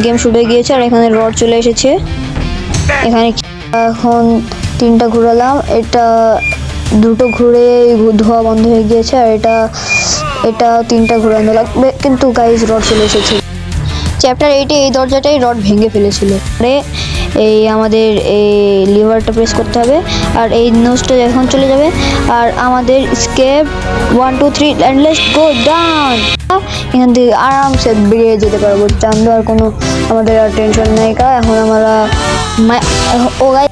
Game শুরু হয়ে গিয়েছে আর এখানে রড চলে এসেছে। এখানে এখন 3টা ঘোরালাম, এটা 2টো ঘুরে ধোয়া বন্ধ হয়ে গিয়েছে আর এটা 3টা ঘোরানো লাগবে, কিন্তু গাইজ রড চলে এসেছে। চ্যাপ্টার 8-এ এই দরজাটাই রড ভেঙে ফেলেছিল। এই আমাদের এই লিভারটা প্রেস করতে হবে আর এই নোজটা এখন চলে যাবে আর আমাদের escape 1 2 3 and let's go down. এখান থেকে আরামসে বেরিয়ে যেতে পারবো, চান্দু আর কোনো আমাদের আর টেনশন নেই। এখন আমরা ও guys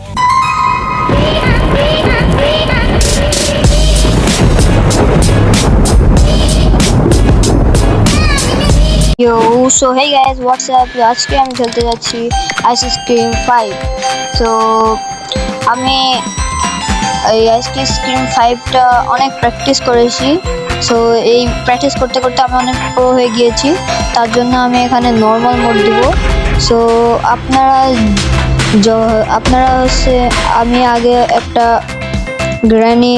Yo, so hey guys, what's up? আজকে আমি খেলতে যাচ্ছি আইস ক্রিম 5। সো আমি এই আইস ক্রিম 5টা অনেক প্র্যাকটিস করেছি। সো এই প্র্যাকটিস করতে করতে আমি অনেক প্রো হয়ে গিয়েছি, তার জন্য আমি এখানে নর্মাল মোড দেব। সো আপনারা হচ্ছে আমি আগে একটা গ্র্যানি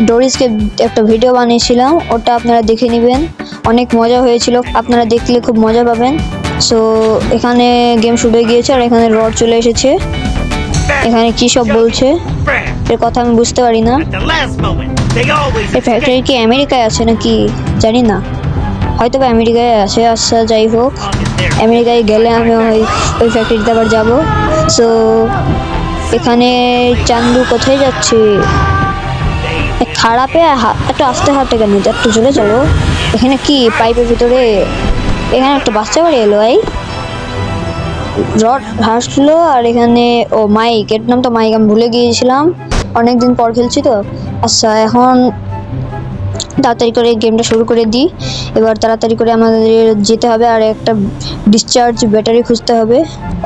ডোরিসকে একটা ভিডিও বানিয়েছিলাম, ওটা আপনারা দেখে নেবেন, অনেক মজা হয়েছিল, আপনারা দেখলে খুব মজা পাবেন। সো এখানে গেম শুরু হয়ে গিয়েছে আর এখানে রড চলে এসেছে। এখানে কি সব বলছে এর কথা আমি বুঝতে পারি না। এই ফ্যাক্টরি কি আমেরিকায় আছে নাকি জানি না, হয়তো বা আমেরিকায় আছে। আচ্ছা যাই হোক, আমেরিকায় গেলে আমি ওই ফ্যাক্টরিতে আবার যাব। সো এখানে চান্দু কোথায় যাচ্ছে? খারাপে একটু আস্তে হাঁটে কেন, একটু জোরে চলো। এখানে কি পাইপের ভিতরে এখানে একটা বাচ্চা বাড়ি এলো, এই রড হাসলো। আর এখানে ও মাইক, এর নাম তো মাইক, আমি ভুলে গিয়েছিলাম, অনেকদিন পর খেলছি তো। আচ্ছা এখন তাড়াতাড়ি করে গেমটা শুরু করে দিই। এবার তাড়াতাড়ি করে আমাদের যেতে হবে আর একটা ডিসচার্জ ব্যাটারি খুঁজতে হবে।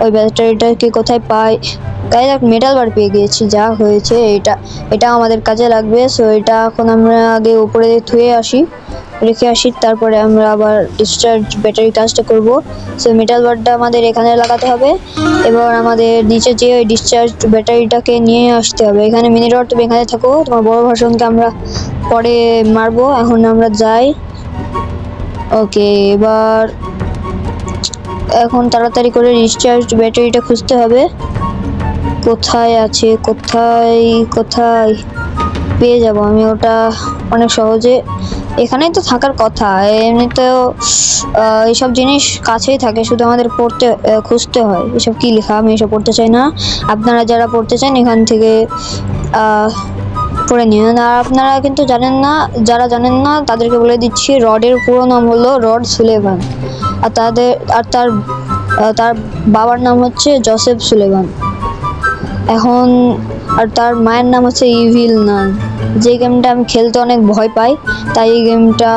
ওই ব্যাটারিটাকে কোথায় পাই? গাইজ এক মেটাল বার পেয়ে গিয়েছি, যা হয়েছে এটা আমাদের কাজে লাগবে। সো এটা এখন আমরা আগে উপরে রেখে আসি, তারপরে আমরা আবার ডিসচার্জ ব্যাটারি কাজটা করব। সো মেটাল বারটা আমাদের এখানে লাগাতে হবে, এবার আমাদের নিচে যে ওই ডিসচার্জ ব্যাটারিটাকে নিয়ে আসতে হবে। এখানে মিনি রড, তুমি এখানে থাকো, তোমার বড় ভাষণকে আমরা পরে মারবো, এখন আমরা যাই। ওকে, এবার এখন তাড়াতাড়ি করে ডিসচার্জ ব্যাটারিটা খুঁজতে হবে, কোথায় আছে, কোথায় পেয়ে যাব আমি ওটা অনেক সহজে। এখানেই তো থাকার কথা, এমনিতেও এইসব জিনিস কাছেই থাকে, শুধু আমাদের খুঁজতে হয়। এসব কি লেখা, আমি এসব পড়তে চাই না। আপনারা যারা পড়তে চান এখান থেকে পড়ে নিন। আর আপনারা কিন্তু যারা জানেন না তাদেরকে বলে দিচ্ছি, রডের পুরো নাম হলো রড সুলেভান আর তার বাবার নাম হচ্ছে জোসেফ সুলেভান। এখন আর তার মায়ের নাম হচ্ছে ইভিল নান। যে গেমটা আমি খেলতে অনেক ভয় পাই, তাই এই গেমটা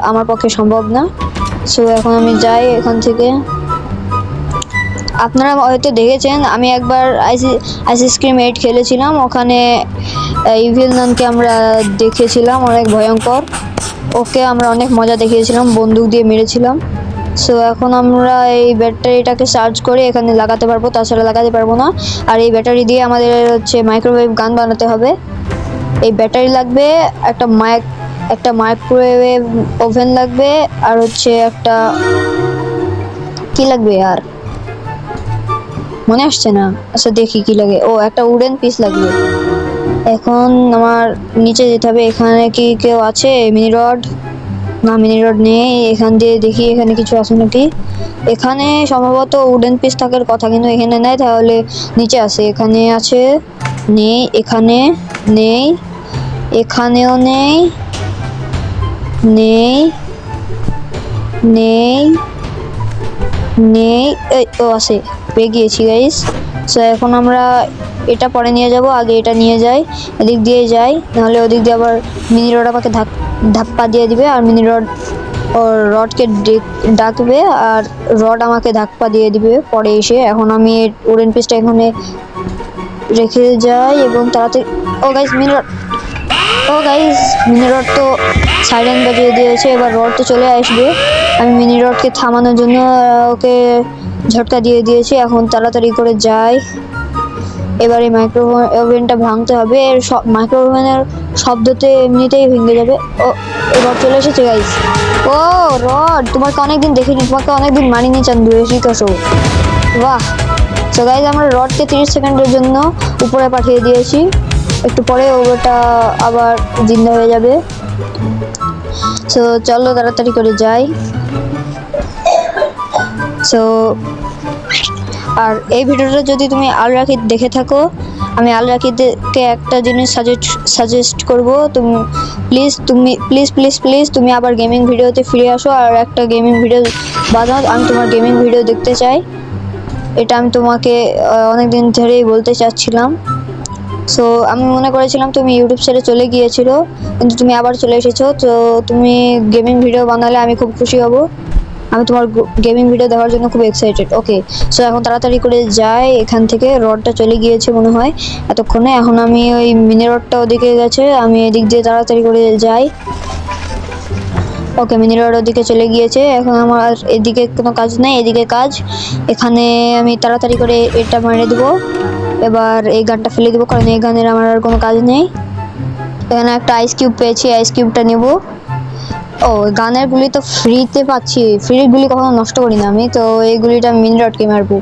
আমার পক্ষে সম্ভব না। সো এখন আমি যাই এখান থেকে। আপনারা হয়তো দেখেছেন আমি একবার আইস ক্রিম 8 খেলেছিলাম, ওখানে ইভিল নানকে আমরা দেখেছিলাম, অনেক ভয়ঙ্কর। ওকে আমরা অনেক মজা দেখিয়েছিলাম, বন্দুক দিয়ে মেরেছিলাম। সো এখন আমরা এই ব্যাটারিটাকে চার্জ করে এখানে লাগাতে পারবো, তাছাড়া লাগাতে পারবো না। আর এই ব্যাটারি দিয়ে আমাদের হচ্ছে মাইক্রোওয়েভ গান বানাতে হবে। এই ব্যাটারি লাগবে, একটা মাইক্রোওয়েভ ওভেন লাগবে, আর হচ্ছে একটা কি লাগবে আর মনে আসছে না। আচ্ছা দেখি কি লাগে, ও একটা উডেন পিস লাগবে। এখন আমার নিচে যেতে হবে, এখানে কি কেউ আছে? মিনি রড না, মিনি রড নেই। এখান দিয়ে দেখি এখানে কিছু আছে নাকি। এখানে সম্ভবত উডেন পিস থাকার কথা, কিন্তু এখানে নেই, তাহলে নিচে আছে। এখানে আছে, নেই, এখানে নেই, এখানেও নেই, নেই নেই নেই, এই ও আছে, পেয়ে গিয়েছি গাইস। সো এখন আমরা এটা পরে নিয়ে যাব, আগে এটা নিয়ে যাই, এদিক দিয়ে যাই, নাহলে ওদিক দিয়ে আবার মিনি রড আমাকে ধাপ্পা দিয়ে দিবে আর মিনি রডকে ডাকবে আর রড আমাকে ধাক্পা দিয়ে দিবে পরে এসে। এখন আমি উডেন পিসটা এখানে রেখে যাই এবং তাড়াতাড়ি মিনি রড তো সাইরেন বাজিয়ে দিয়েছে, এবার রড তো চলে আসবে। আমি মিনি রডকে থামানোর জন্য ওকে ঝটকা দিয়ে দিয়েছি। এখন তাড়াতাড়ি করে যাই, এবার এই মাইক্রো ওভেনটা ভাঙতে হবে, এর মাইক্রো ওভেনের শব্দতে এমনিতেই ভেঙে যাবে। ও রড চলে এসেছে গাইস। ও রড, তোমাকে অনেকদিন দেখিনি, তোমাকে অনেকদিন মারিনি চান্দু, এসে আসো। বাহ। সো গাইস আমরা রডকে 30 সেকেন্ডের জন্য উপরে পাঠিয়ে দিয়েছি, একটু পরে ওটা আবার জিন্দা হয়ে যাবে। সো চলো তাড়াতাড়ি করে যাই। সো আর এই ভিডিওটা যদি তুমি আল রাকিদ দেখে থাকো, আমি আল রাকিদকে একটা জিনিস সাজেস্ট করব, প্লিজ তুমি আবার গেমিং ভিডিওতে ফিরে আসো আর একটা গেমিং ভিডিও বানাও। আমি তোমার গেমিং ভিডিও দেখতে চাই, এটা আমি তোমাকে অনেক দিন ধরেই বলতে চাচ্ছিলাম। সো আমি মনে করেছিলাম তুমি ইউটিউব ছেড়ে চলে গিয়েছিলো, কিন্তু তুমি আবার চলে এসেছো। তো তুমি গেমিং ভিডিও বানালে আমি খুব খুশি হব, আমি তোমার গেমিং ভিডিও দেখার জন্য খুব এক্সাইটেড। ওকে, সো এখন তাড়াতাড়ি করে যাই এখান থেকে, রডটা চলে গিয়েছে মনে হয় এতক্ষণে। এখন আমি ওই মিনি রডটা ওদিকে গেছে, আমি এদিক দিয়ে তাড়াতাড়ি করে যাই। ওকে, মিনি রড ওদিকে চলে গিয়েছে, এখন আমার এদিকে কোনো কাজ নেই, এদিকে কাজ। এখানে আমি তাড়াতাড়ি করে এটা মেরে দেবো, এবার এই গানটা ফেলে দেবো, কারণ এই গানের আমার আর কোনো কাজ নেই। এখানে একটা আইস কিউব পেয়েছি, আইস কিউবটা নেবো। ও গানের গুলি তো ফ্রিতে পাচ্ছি, ফ্রির গুলি কখনো নষ্ট করি না আমি, তো এই গুলিটা মিনি রডকে মারবো।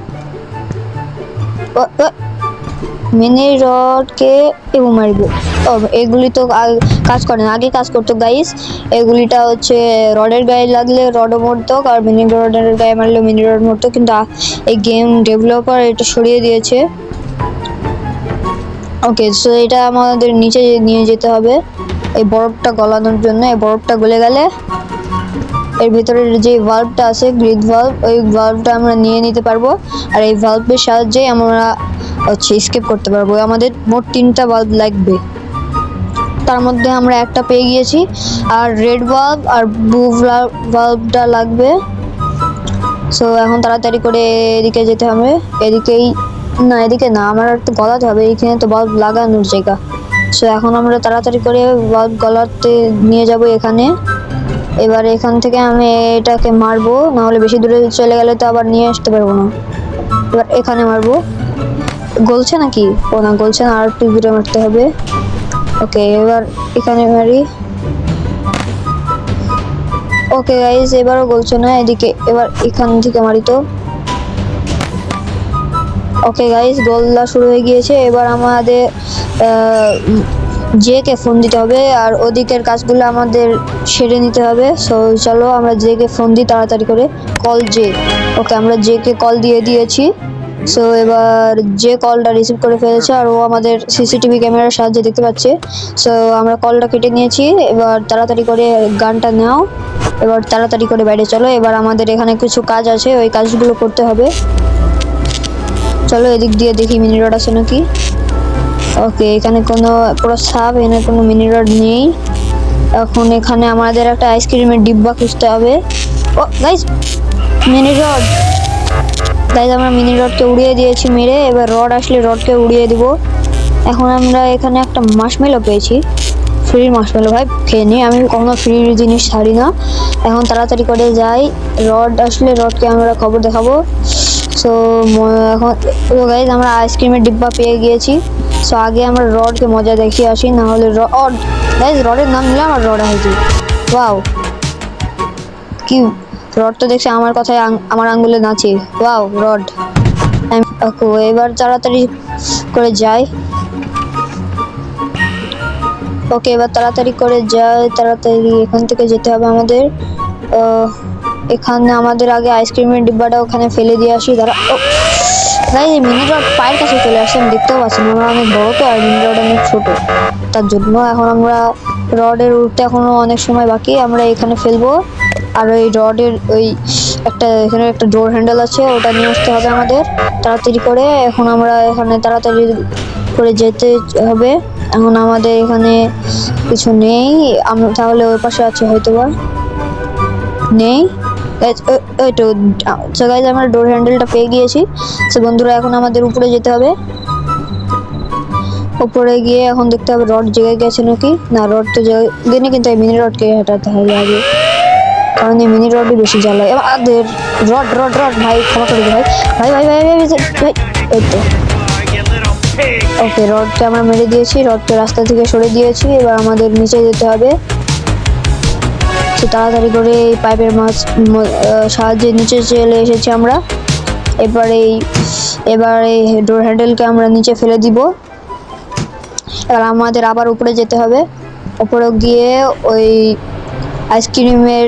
মিনি রডকে এবং মারবো। ও এগুলি তো কাজ করে না, আগে কাজ করতো গাইস। এগুলিটা হচ্ছে রডের গায়ে লাগলে রডও মরতো, আর মিনি রডের গায়ে মারলে মিনি রড মরতো, কিন্তু এই গেম ডেভেলপার এটা সরিয়ে দিয়েছে। ওকে, সো এটা আমাদের নিচে নিয়ে যেতে হবে এই বরফটা গলানোর জন্য। এই বরফটা গলে গেলে এর ভিতরের যে ভাল্বটা আছে, গ্রিড ভাল্ব, ওই ভাল্বটা আমরা নিয়ে নিতে পারবো, আর এই ভাল্বের সাহায্যে আমরা হচ্ছে স্কেপ করতে পারবো। আমাদের মোট 3টা ভাল্ব লাগবে, তার মধ্যে আমরা একটা পেয়ে গিয়েছি, আর রেড ভাল্ব আর ব্লু ভাল্বটা লাগবে। সো এখন তাড়াতাড়ি করে এদিকে যেতে হবে, এদিকেই না, এদিকে না, আমার একটু গলাতে হবে, এখানে তো বাল্ব লাগানোর জায়গা। সো এখন আমরা তাড়াতাড়ি করে বাল্ব গলাতে নিয়ে যাব এখানে। এবার এখান থেকে আমি এটাকে মারবো, নাহলে বেশি দূরে চলে গেলে তো আবার নিয়ে আসতে পারবো না। এবার এখানে মারবো। গলছে নাকি? ও না, গলছে না, আর একটু দূরে মারতে হবে। ওকে, এবার এখানে মারি। ওকে গাইস, এবারও গলছে না, এদিকে এবার এখান থেকে মারি তো। ওকে গাইস, গোল্লা শুরু হয়ে গিয়েছে। এবার আমাদের জেকে ফোন দিতে হবে, আর ওদিকের কাজগুলো আমাদের সেরে নিতে হবে। সো চলো আমরা জেকে ফোন দিই তাড়াতাড়ি করে। Call J. ওকে, আমরা জেকে কল দিয়ে দিয়েছি। সো এবার যে কলটা রিসিভ করে ফেলেছে, আর ও আমাদের সিসিটিভি ক্যামেরার সাহায্যে দেখতে পাচ্ছে। সো আমরা কলটা কেটে নিয়েছি, এবার তাড়াতাড়ি করে গানটা নাও, এবার তাড়াতাড়ি করে বাইরে চলো। এবার আমাদের এখানে কিছু কাজ আছে, ওই কাজগুলো করতে হবে। চলো এদিক দিয়ে দেখি মিনি রড আছে নাকি। ওকে, এখানে কোনো পুরো সাপ, এখানে কোনো মিনি রড নেই। এখন এখানে আমাদের একটা আইসক্রিমের ডিব্বা খুঁজতে হবে। ও গাইস, মিনি রড। গাইস, আমরা মিনি রডকে উড়িয়ে দিয়েছি মেরে, এবার রড আসলে রডকে উড়িয়ে দিব। এখন আমরা এখানে একটা মাশমেলো পেয়েছি, ফ্রির মাশমেলো। ভাই খেয়ে নিই, আমি কখনো ফ্রির জিনিস ছাড়ি না। এখন তাড়াতাড়ি করে যাই, রড আসলে রডকে আমরা খবর দেখাবো। সো এখন গাইজ আমরা আইসক্রিমের ডিব্বা পেয়ে গিয়েছি। সো আগে আমরা রডকে মজা দেখিয়ে আসি, না হলে রড গাইজ, রডের নাম নিলাম আর রড হয়েছে। ওয়াও, কি রড তো দেখছি আমার কথায় আমার আঙ্গুলে নাচে। Wow rod. এবার তাড়াতাড়ি করে যাই। ওকে, এবার তাড়াতাড়ি করে যাই, তাড়াতাড়ি এখান থেকে যেতে হবে আমাদের। এখানে আমাদের আগে আইসক্রিমের ডিব্বাটা ওখানে ফেলে দিয়ে আসি। দাঁড়া, ও গাইস, মিনি রড পায়ের কাছে চলে আসছে, আমি দেখতেও পাচ্ছি না, আমরা অনেক বড় তো, আর মিনি রড অনেক ছোট, তার জন্য এখন আমরা রডের উঠতে এখনো অনেক সময় বাকি, আমরা এখানে ফেলবো। আর ওই রডের ওই এখানে একটা ডোর হ্যান্ডেল আছে, ওটা নিয়ে আসতে হবে আমাদের তাড়াতাড়ি করে। এখন আমরা এখানে তাড়াতাড়ি করে যেতে হবে। এখন আমাদের এখানে কিছু নেই, আমরা তাহলে ওই পাশে আছে হয়তো বা নেই। ওই তো গাইজ, আমরা ডোর হ্যান্ডেলটা পেয়ে গিয়েছি। সো বন্ধুরা, এখন আমাদের উপরে যেতে হবে। উপরে গিয়ে এখন দেখতে হবে রড জেগে গেছে নাকি। না, রড তো জেগে, কিন্তু এই মিনি রডকে হটাতে হবে আগে, কারণ এই মিনি রডই বেশি জ্বালায়। আমাদের রড রড রড ভাই, ক্ষমা করে দে ভাই, ভাই ভাই ভাই ভাই ভাই, ওই তো ওকে, রডকে আমরা মেরে দিয়েছি, রডকে রাস্তা থেকে সরে দিয়েছি। এবার আমাদের নিচে যেতে হবে। তো তাড়াতাড়ি করে এই পাইপের সাহায্যে নিচে চলে এসেছি আমরা। এবার এই ডোর হ্যান্ডেলকে আমরা নিচে ফেলে দিব। এবার আমাদের আবার উপরে যেতে হবে। উপরে গিয়ে ওই আইসক্রিমের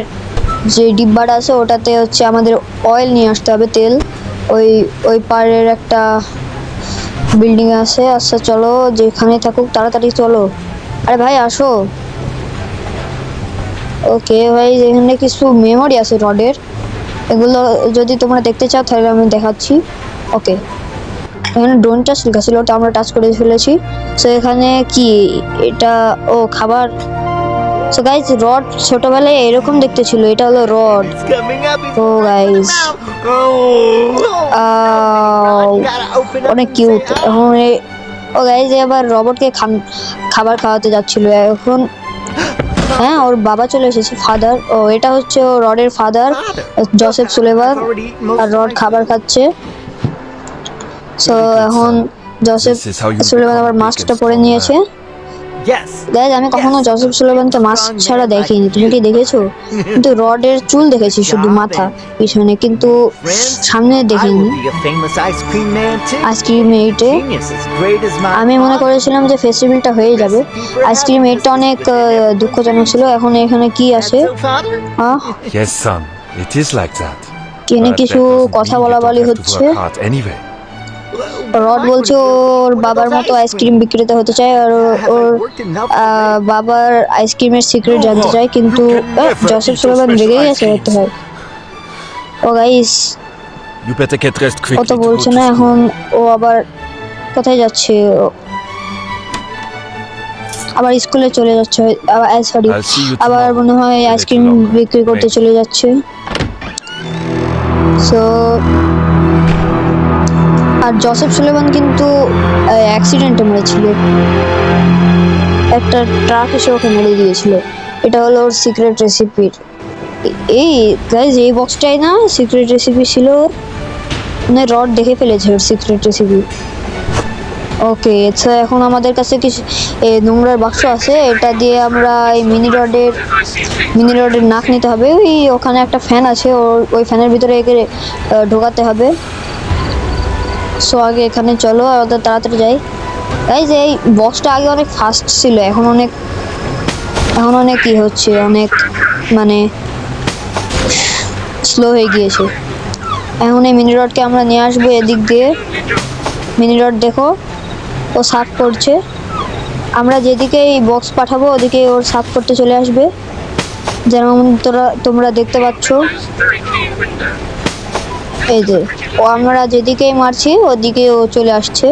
যে ডিব্বাটা আছে ওটাতে হচ্ছে আমাদের অয়েল নিয়ে আসতে হবে, তেল। ওই পাড়ের একটা বিল্ডিং আছে। আচ্ছা চলো, যেখানে থাকুক তাড়াতাড়ি চলো। আরে ভাই আসো। ওকে ভাই, এখানে কিছু মেমোরি আছে রডের, এগুলো যদি তোমরা দেখতে চাও তাহলে আমি দেখাচ্ছি। ওকে, এখানে ডোন্ট টাচ লেখা ছিল, ওটা আমরা টাচ করে ফেলেছি। সো এখানে কি এটা? ও খাবার। সো গাইজ, রড ছোটবেলায় এরকম দেখতে ছিল, এটা হলো রড। ও গাইজ, অনেক কিউট। এখন ও গাইজ এবার রবটকে খাবার খাওয়াতে যাচ্ছিল এখন। হ্যাঁ, ওর বাবা চলে এসেছে, ফাদার। ও এটা হচ্ছে ও রডের ফাদার, জোসেফ সুলেভান। আর রড খাবার খাচ্ছে। সো এখন জোসেফ সুলেভান আবার মাস্কটা পরে নিয়েছে। গাইজ, আমি কখনো জোসেফ সুলেভানকে মাস্ক ছাড়া দেখিনি, তুমি কি দেখেছো? কিন্তু রডের চুল দেখেছি শুধু মাথা পিছনে, কিন্তু সামনে দেখিনি। আইসক্রিম এইটে আমি মনে করেছিলাম যে ফেস্টিভ্যালটা হয়ে যাবে। আইসক্রিম এইটটা অনেক দুঃখজনক ছিল। এখন এখানে কি আছে? কিনে কিছু কথা বলাবলি হচ্ছে। রড বলছে ওর বাবার মতো আইসক্রিম বিক্রেতা হতে চায়, আর ওর বাবার আইসক্রিমের সিক্রেট জানতে চায়। কিন্তু জোসেফ সুলেভান রেগে গেছে হতে হয়। ও গাইস, ও তো বলছে না। এখন ও আবার কোথায় যাচ্ছে? আবার স্কুলে চলে যাচ্ছে, সরি, আবার মনে হয় আইসক্রিম বিক্রি করতে চলে যাচ্ছে। সো আর জোসেফ সুলেভান কিন্তু অ্যাক্সিডেন্টে মরেছিল, একটা ট্রাক এসে ওকে মেরে দিয়েছিল। এটা হলো ওর সিক্রেট রেসিপির। এই গাইজ, এই বক্সটাই না সিক্রেট রেসিপি ছিল, মানে রড দেখে ফেলেছে ওর সিক্রেট রেসিপি। ওকে, আচ্ছা এখন আমাদের কাছে কিছু নোংরার বাক্স আছে, এটা দিয়ে আমরা এই মিনি রডের নাক নিতে হবে। ওখানে একটা ফ্যান আছে, ওই ফ্যানের ভিতরে একে ঢোকাতে হবে। সো আগে এখানে চলো, আমাদের তাড়াতাড়ি যাই। গাইজ, এই বক্সটা আগে অনেক ফাস্ট ছিল, এখন অনেক কি হচ্ছে, অনেক মানে স্লো হয়ে গিয়েছে। এখন এই মিনি রডকে আমরা নিয়ে আসবো এদিক দিয়ে। মিনি রড দেখো, ও সাফ করছে। আমরা যেদিকে এই বক্স পাঠাবো ওদিকে ওর সাফ করতে চলে আসবে, যেমন তোমরা দেখতে পাচ্ছ। এই যে ও আমরা যেদিকেই মারছি ওদিকে ও চলে আসছে।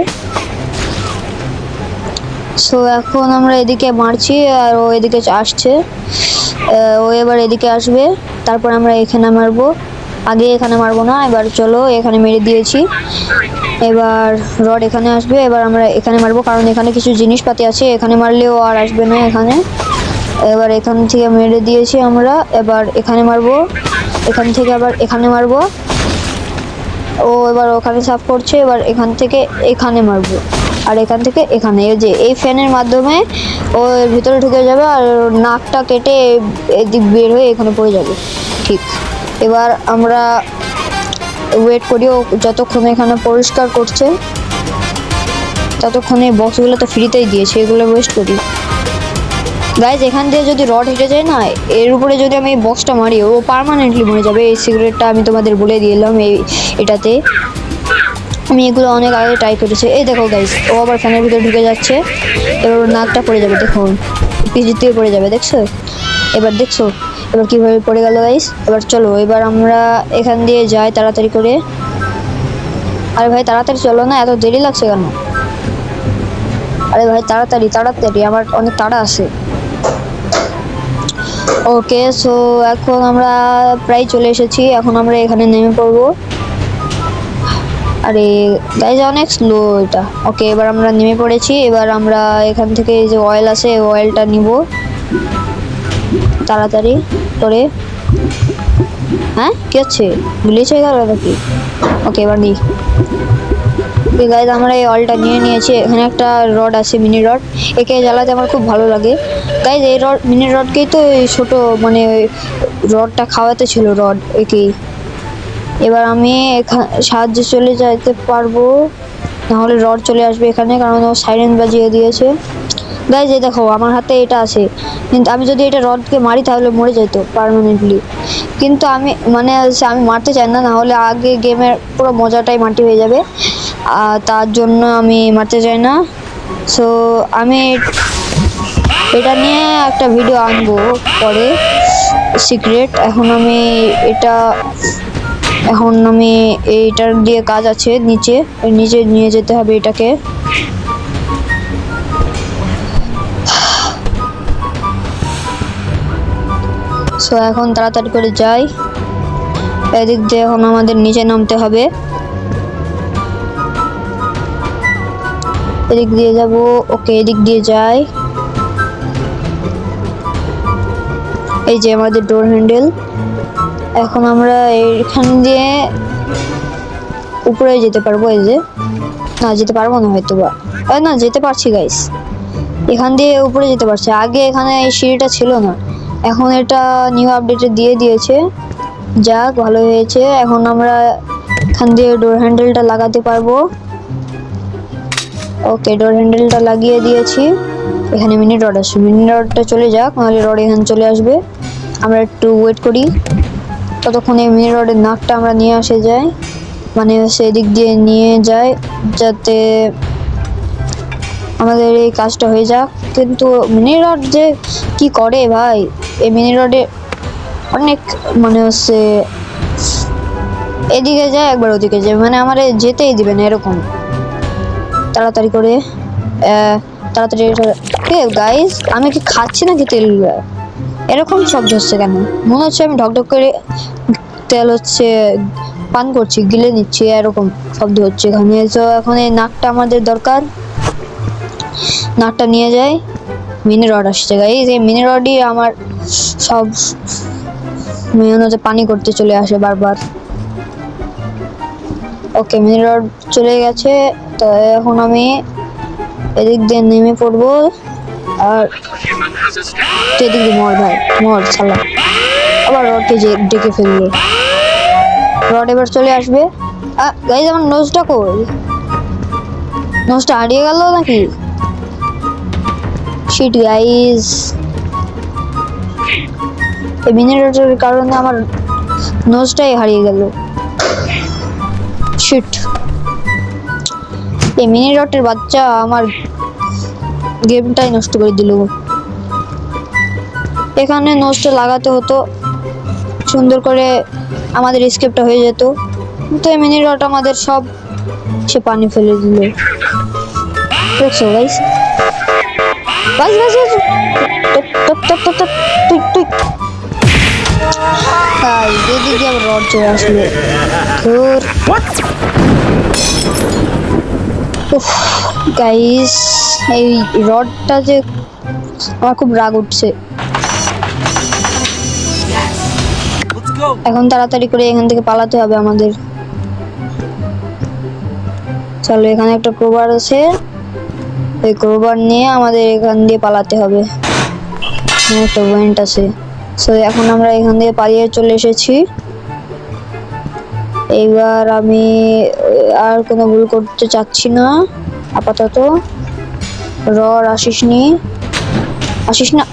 সো এখন আমরা এদিকে মারছি আর ও এদিকে আসছে। ও এবার এদিকে আসবে, তারপর আমরা এখানে মারবো। আগে এখানে মারবো না, এবার চলো এখানে মেরে দিয়েছি। এবার রড এখানে আসবে, এবার আমরা এখানে মারবো, কারণ এখানে কিছু জিনিসপাতি আছে। এখানে মারলেও আর আসবে না এখানে। এবার এখান থেকে মেরে দিয়েছি আমরা, এবার এখানে মারবো, এখান থেকে আবার এখানে মারবো। ও এবার ওখানে সাফ করছে, এবার এখান থেকে এখানে মারবো, আর এখান থেকে এখানে। এই যে এই ফ্যানের মাধ্যমে ও এর ভিতরে ঢুকে যাবে, আর নাকটা কেটে এদিক বের হয়ে এখানে পড়ে যাবে। ঠিক, এবার আমরা ওয়েট করি ও যতক্ষণ এখানে পরিষ্কার করছে, ততক্ষণে বক্সগুলো তো ফ্রিতেই দিয়েছে, এগুলো ওয়েস্ট করি। গাইজ, এখান দিয়ে যদি রড হেঁটে যায় না, এর উপরে যদি আমি এই বক্সটা মারি, ও পার্মানেন্টলি মরে যাবে। এই সিগারেটটা আমি তোমাদের বলে দিলাম। এটাতে আমি এগুলো অনেক আগে ট্রাই করেছি। এই দেখো গাইজ, ও আবার ফ্যানের ভিতরে ঢুকে যাচ্ছে। এবার ওর নাকটা পড়ে যাবে, দেখো পিছন দিয়ে পড়ে যাবে, দেখছো? এবার দেখছো এবার কীভাবে পড়ে গেল গাইজ। এবার চলো, এবার আমরা এখান দিয়ে যাই তাড়াতাড়ি করে। আরে ভাই তাড়াতাড়ি চলো না, এত দেরি লাগছে কেন? আরে ভাই তাড়াতাড়ি তাড়াতাড়ি, আমার অনেক তাড়া আছে। ওকে, সো এখন আমরা প্রায় চলে এসেছি, এখন আমরা এখানে নেমে পড়বো। আরে গাইজ, অনেক স্লো এটা। ওকে, এবার আমরা নেমে পড়েছি। এবার আমরা এখান থেকে এই যে অয়েল আছে, অয়েলটা নিব তাড়াতাড়ি করে। হ্যাঁ কি হচ্ছে, গ্লিচ হয়ে গেল নাকি? ওকে, এবার নিই। গাইজ আমরা এই অলটা নিয়ে নিয়েছি। এখানে একটা রড আছে, মিনি রড, একে জ্বালাতে আমার খুব ভালো লাগে। গাইজ এই রড, মিনি রডকেই তো এই ছোটো মানে রডটা খাওয়াতে ছিল রড একেই। এবার আমি সাহায্যে চলে যেতে পারবো, নাহলে রড চলে আসবে এখানে, কারণ ও সাইরেন বাজিয়ে দিয়েছে। গাইজ এই দেখো আমার হাতে এটা আছে, কিন্তু আমি যদি এটা রডকে মারি তাহলে মরে যেত পার্মানেন্টলি, কিন্তু আমি মানে আমি মারতে চাই না, নাহলে আগে গেমের পুরো মজাটাই মাটি হয়ে যাবে, তার জন্য আমি মারতে চাই না। সো আমি এটা নিয়ে একটা ভিডিও আনবো পরে সিক্রেট। এখন আমি এইটার দিয়ে কাজ আছে, নিচে নিয়ে যেতে হবে এটাকে। সো এখন তাড়াতাড়ি করে যাই, এদিক দিয়ে এখন আমাদের নিচে নামতে হবে, এদিক দিয়ে যাব। ওকে এদিক দিয়ে যাই, এই যে আমাদের ডোর হ্যান্ডেল। এখন আমরা এইখান দিয়ে উপরে যেতে পারবো, এই যে না যেতে পারবো না হয়তো বা, না যেতে পারছি গাইস, এখান দিয়ে উপরে যেতে পারছি। আগে এখানে এই সিঁড়িটা ছিল না, এখন এটা নিউ আপডেটে দিয়ে দিয়েছে, যাক ভালো হয়েছে। এখন আমরা এখান দিয়ে ডোর হ্যান্ডেলটা লাগাতে পারবো। ওকে ডোর হ্যান্ডেলটা লাগিয়ে দিয়েছি। এখানে মিনি রড আসবে, মিনি রডটা চলে যাক, নাহলে রড এখানে চলে আসবে। আমরা একটু ওয়েট করি, ততক্ষণ এই মিনি রডের নাকটা আমরা নিয়ে আসে যাই, মানে সেদিক দিয়ে নিয়ে যায়, যাতে আমাদের এই কাজটা হয়ে যাক। কিন্তু মিনি রড যে কি করে ভাই, এই মিনি রডে অনেক মানে হচ্ছে এদিকে যায় একবার ওদিকে যায়, মানে আমার যেতেই দিবে না এরকম। তাড়াতাড়ি করে তাড়াতাড়ি গাইস, আমি কি খাচ্ছি নাকি তেল? এরকম শব্দ হচ্ছে কেন? মনে হচ্ছে আমি ঢকঢক করে তেল হচ্ছে পান করছি, গিলে নিচ্ছি, এরকম শব্দ হচ্ছে এখানে। তো এখন এই নাকটা আমাদের দরকার, নাকটা নিয়ে যাই। মিনি রড আসছে গাইস, এই মিনি রডই আমার সব মেহনতে পানি করতে চলে আসে বারবার। ওকে মিনি রড চলে গেছে, তো এখন আমি এদিক দিয়ে নেমে পড়বো, আর এদিক দিয়ে মর ভাই মর ছালা, আবার রডকে ডেকে ফেললো। রড এবার চলে আসবে। গাইস আমার নোজটা কই? নোজটা হারিয়ে গেল নাকি? শিট গাইস, এই মিনি রডের কারণে আমার নোজটাই হারিয়ে গেল। শিট, এই মিনি রডের বাচ্চা আমার গেমটাই নষ্ট করে দিল। এখানে নোজটা লাগাতে হতো, সুন্দর করে আমাদের স্কেপটা হয়ে যেত, কিন্তু এই মিনি রড আমাদের সব সে পানি ফেলে দিল। দেখছো guys, guys guys guys top top top top টুই টুই, গাইস এদিকে আবার রড চলে আসলো। ধুর, গাইস এই রডটা যে আমার খুব রাগ উঠছে। এখন তাড়াতাড়ি করে এখান থেকে পালাতে হবে আমাদের। চলো, এখানে একটা ক্রোবার আছে, এই ক্রোবার নিয়ে আমাদের এখান দিয়ে পালাতে হবে। একটা ওয়েন্ট আছে, সো এখন আমরা এখান দিয়ে পালিয়ে চলে এসেছি। এইবার আমি আর কোনো ভুল করতে চাচ্ছি না আপাতত। রড আসিস না,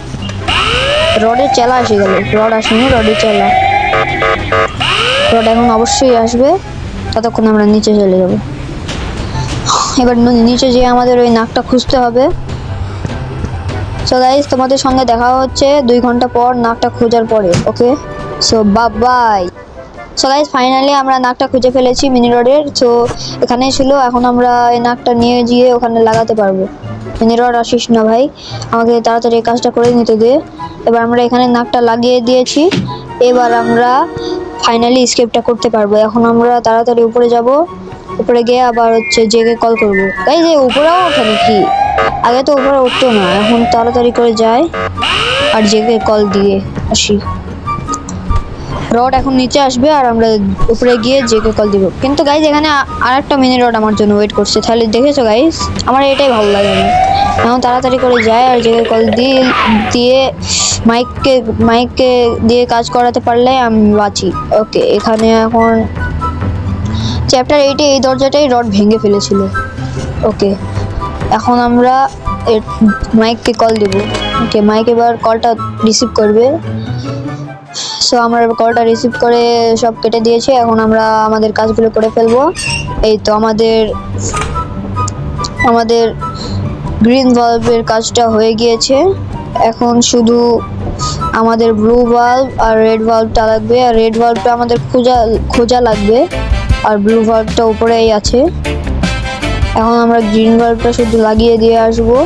রডের চেলা এসে গেল। রড আসেনি, রডের চেলা। রড এখন অবশ্যই আসবে, ততক্ষণ আমরা নিচে চলে যাব। এবার নিচে যেয়ে আমাদের ওই নাকটা খুঁজতে হবে। সো গাইস তোমাদের সঙ্গে দেখা হচ্ছে 2 ঘন্টা পর, নাকটা খোঁজার পরে। Okay, so bye. So guys finally আমরা নাকটা খুঁজে ফেলেছি মিনি রডের। সো এখানেই ছিল, এখন আমরা এই নাকটা নিয়ে গিয়ে ওখানে লাগাতে পারবো। মিনি রড আসিস না ভাই, আমাকে তাড়াতাড়ি এই কাজটা করে নিতে দে। এবার আমরা এখানে নাকটা লাগিয়ে দিয়েছি, এবার আমরা ফাইনালি স্কেপটা করতে পারবো। এখন আমরা তাড়াতাড়ি উপরে যাব, উপরে গিয়ে আবার হচ্ছে জেগে কল করবো। গাইস এই উপরেও ওঠে নাকি? আগে তো উপরে উঠতো না, এখন তাড়াতাড়ি করে যাই আর জেগে কল দিয়ে আসি। রড এখন নিচে আসবে আর আমরা উপরে গিয়ে জেকে কল দিব। কিন্তু গাইজ এখানে আরেকটা মিনি রড আমার জন্য ওয়েট করছে, তাহলে দেখেছো গাইজ, আমার এটাই ভালো লাগে না। এখন তাড়াতাড়ি করে যায় আর জেকে কল দিয়ে মাইককে দিয়ে কাজ করাতে পারলে আমি বাঁচি। ওকে, এখানে এখন চ্যাপ্টার 8-এ এই দরজাটাই রড ভেঙে ফেলেছিল। ওকে, এখন আমরা মাইককে কল দেব। ওকে, মাইক এবার কলটা রিসিভ করবে। সো আমরা কলটা রিসিভ করে সব কেটে দিয়েছি। এখন আমরা আমাদের কাজগুলো করে ফেলবো। এই তো আমাদের গ্রিন বাল্বের কাজটা হয়ে গিয়েছে। এখন শুধু আমাদের ব্লু বাল্ব আর রেড বাল্বটা লাগবে, আর রেড বাল্বটা আমাদের খোঁজা লাগবে, আর ব্লু বাল্বটা উপরেই আছে। এখন আমরা গ্রিন বাল্বটা শুধু লাগিয়ে দিয়ে আসবো।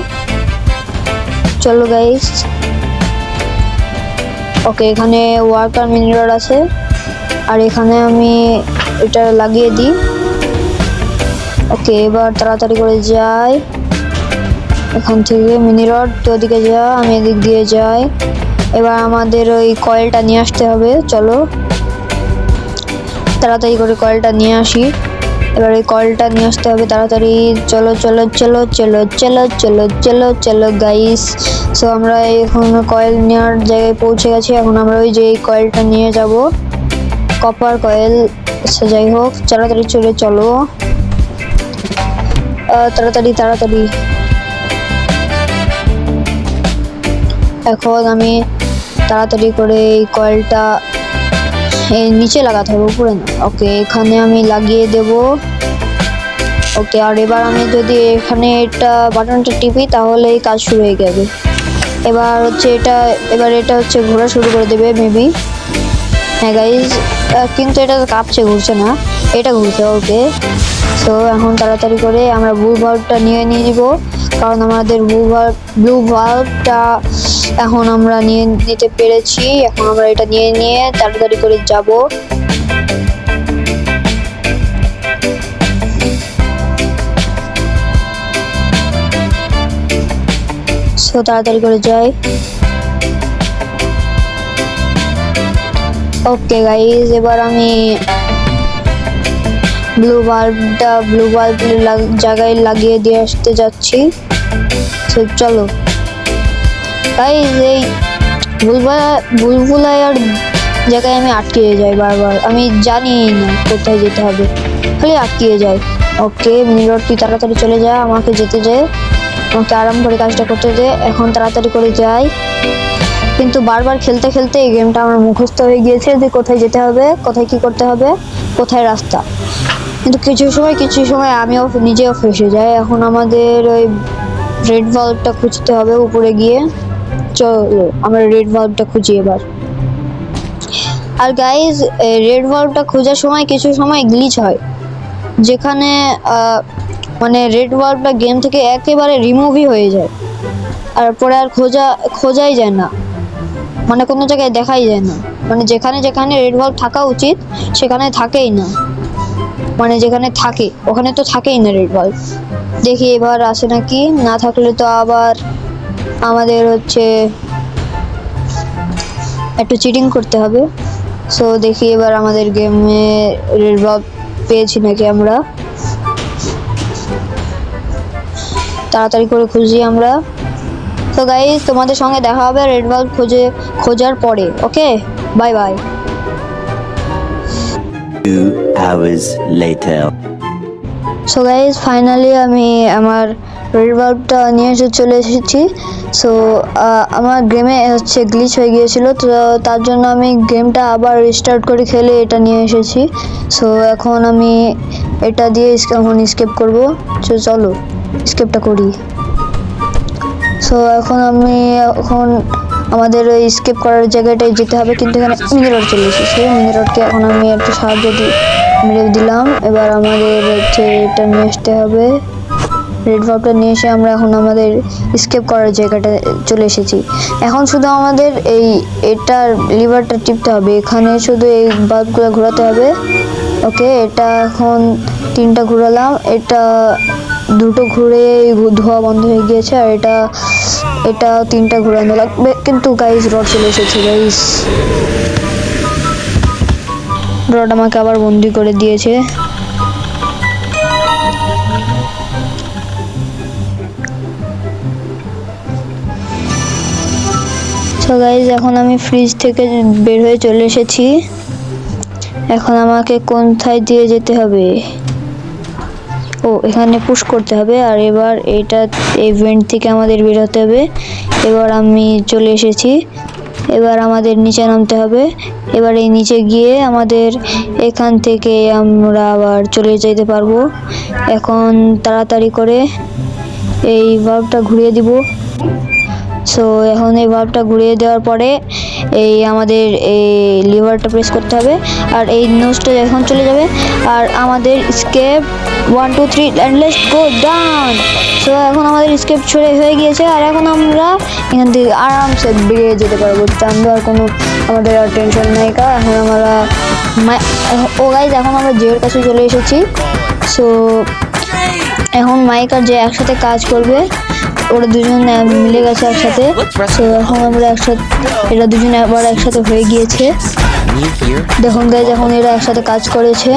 চলো গাইস। ওকে, এখানে ওয়ার্কার মিনি রড আছে, আর এখানে আমি এটা লাগিয়ে দিই। ওকে, এবার তাড়াতাড়ি করে যাই এখান থেকে। মিনি রড তো ওদিকে যা, আমি এদিক দিয়ে যাই। এবার আমাদের ওই কয়েলটা নিয়ে আসতে হবে। চলো তাড়াতাড়ি করে কয়েলটা নিয়ে আসি। এবার এই কয়েলটা নিয়ে আসতে হবে তাড়াতাড়ি। চলো চলো চলো চলো চলো চলো চলো চলো গাইস। সো আমরা এখন কয়েল নেওয়ার জায়গায় পৌঁছে গেছি। এখন আমরা ওই যে কয়েলটা নিয়ে যাব, কপার কয়েল। যাই হোক, তাড়াতাড়ি চলো তাড়াতাড়ি। এখন আমি তাড়াতাড়ি করে এই কয়েলটা নিচে লাগাতে হবে, উপরে না। ওকে, এখানে আমি লাগিয়ে দেব। ওকে, আর এবার আমি যদি এখানে এটা বাটনটা টিপি তাহলে এই কাজ শুরু হয়ে যাবে। এবার এটা হচ্ছে ঘোরা শুরু করে দেবে মেবি। হ্যাঁ গাইজ, কিন্তু এটা কাঁপছে, ঘুরছে না, এটা ঘুরছে। ওকে, সো এখন তাড়াতাড়ি করে আমরা ব্লু বাল্বটা নিয়ে নিব, কারণ আমাদের ব্লু বাল্বটা এখন আমরা নিতে পেরেছি। এখন আমরা এটা নিয়ে তাড়াতাড়ি করে যাব। সো তাড়াতাড়ি করে যাই। ওকে গাইজ, এবার আমি ব্লু বাল্বের জায়গায় লাগিয়ে দিয়ে আসতে যাচ্ছি। চলো গাইজ, এই বুলবুলাইয়ার জায়গায় আমি আটকে যাই বারবার, আমি জানি না কোথায় যেতে হবে, খালি আটকে যাই। ওকে মিনি রড, তুই তাড়াতাড়ি চলে যা, আমাকে যেতে দে, আমাকে আরাম করে কাজটা করতে দে। এখন তাড়াতাড়ি করে যাই, কিন্তু বারবার খেলতে খেলতে এই গেমটা আমার মুখস্থ হয়ে গিয়েছে যে কোথায় যেতে হবে, কোথায় কি করতে হবে, কোথায় রাস্তা। কিন্তু কিছু সময় আমিও নিজেও ফেসে যাই। এখন আমাদের ওই রেড বাল্বটা খুঁজতে হবে উপরে গিয়ে। চলো আমরা রেড বাল্বটা খুঁজি এবার। আর গাইজ, রেড বাল্বটা খোঁজার সময় কিছু সময় গ্লিচ হয়, যেখানে মানে রেড বাল্বটা গেম থেকে একেবারে রিমুভই হয়ে যায়, আর পরে আর খোঁজাই যায় না, মানে কোনো জায়গায় দেখাই যায় না। মানে যেখানে রেড বাল্ব থাকা উচিত সেখানে থাকেই না, মানে যেখানে থাকে ওখানে তো থাকেই না রেড বাল্ব। দেখি এবার আসে নাকি, না থাকলে তো আবার আমাদের হচ্ছে একটু চিটিং করতে হবে। সো দেখি এবার আমাদের গেমে রেড বাল্ব পেয়েছি নাকি আমরা। তাড়াতাড়ি করে খুঁজি আমরা। তো গাইস, তোমাদের সঙ্গে দেখা হবে রেড বাল্ব খোঁজার পরে। Okay, bye bye. 2 hours later. So guys, finally আমি আমার রেড বাল্বটা নিয়ে চলে এসেছি। সো আমার গেমে হচ্ছে গ্লিচ হয়ে গিয়েছিল, তো তার জন্য আমি গেমটা আবার রিস্টার্ট করে খেলে এটা নিয়ে এসেছি। সো এখন আমি এটা দিয়ে এখন স্কেপ করবো। চলো স্কেপটা করি। সো এখন আমাদের ওই স্কেপ করার জায়গাটায় যেতে হবে, কিন্তু এখানে মিনি রড চলে এসেছে। মিনি রডকে এখন আমি একটু সাহায্য মেরে দিলাম। এবার আমাদের হচ্ছে এটা নিয়ে আসতে হবে, রেড বাল্বটা নিয়ে এসে আমরা এখন আমাদের স্কেপ করার জায়গাটা চলে এসেছি। এখন শুধু আমাদের এটার লিভারটা টিপতে হবে, এখানে শুধু এই বাল্বগুলো ঘোরাতে হবে। ওকে, এটা এখন 3টা ঘোরালাম, এটা 2টো ঘুরে ধোয়া বন্ধ হয়ে গিয়েছে, আর এটা 3টা ঘোরানো লাগবে। কিন্তু গাইস, রড চলে এসেছে গাইস। রড আমাকে আবার বন্দি করে দিয়েছে। সো গাইজ এখন আমি ফ্রিজ থেকে বের হয়ে চলে এসেছি। এখন আমাকে কোথায় দিয়ে যেতে হবে? ও, এখানে পুশ করতে হবে। আর এবার এই ভেন্ট থেকে আমাদের বের হতে হবে। এবার আমি চলে এসেছি। এবার আমাদের নিচে নামতে হবে। এবার এই নিচে গিয়ে আমাদের এখান থেকে আমরা আবার চলে যেতে পারবো। এখন তাড়াতাড়ি করে এই ভাল্বটা ঘুরিয়ে দিব। সো এখন এই ভাল্বটা ঘুরিয়ে দেওয়ার পরে আমাদের এই লিভারটা প্রেস করতে হবে। আর এই নোজটা এখন চলে যাবে। আর আমাদের escape 1 2 3 and let's go down. So এখন আমাদের স্কেপ ছড়ে হয়ে গিয়েছে। আর এখন আমরা এখান থেকে আরামসে বেরিয়ে যেতে পারবো। চান্দু আর কোনো আমাদের আর টেনশন নেই। এখন আমরা গাইজ এখন আমরা জের কাছে চলে এসেছি। সো এখন মাইক আর যে একসাথে কাজ করবে। ওরা দুজন মিলে গেছে একসাথে। তো এখন আমরা এরা দুজনে আবার একসাথে হয়ে গিয়েছে। দেখুন গাইজ এখন এরা একসাথে কাজ করছে।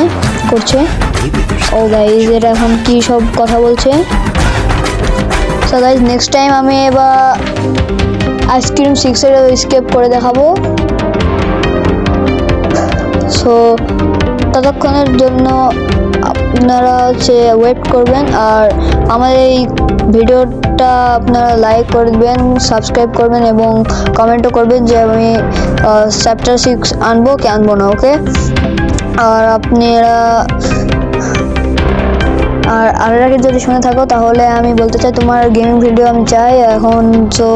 ও গাইজ এরা এখন কি সব কথা বলছে। সো গাইজ নেক্সট টাইম আমি এবার আইসক্রিম 6 এর স্কেপ করে দেখাবো। সো ততক্ষণের জন্য আপনারা ওয়েট করবেন। আর আমাদের এই ভিডিওটা আপনারা লাইক করবেন, সাবস্ক্রাইব করবেন এবং কমেন্টও করবেন যে আমি চ্যাপ্টার 6 আনবো কি আনবো না। ওকে, আর আপনারা আর আগে যদি শুনে থাকো তাহলে আমি বলতে চাই তোমার গেমিং ভিডিও আমি চাই এখন। সো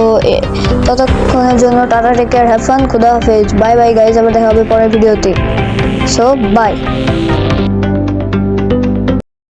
ততক্ষণের জন্য tata, take care, have fun, খুদা হাফেজ, বাই বাই গাইজ। আবার দেখা হবে পরের ভিডিওতে। So by.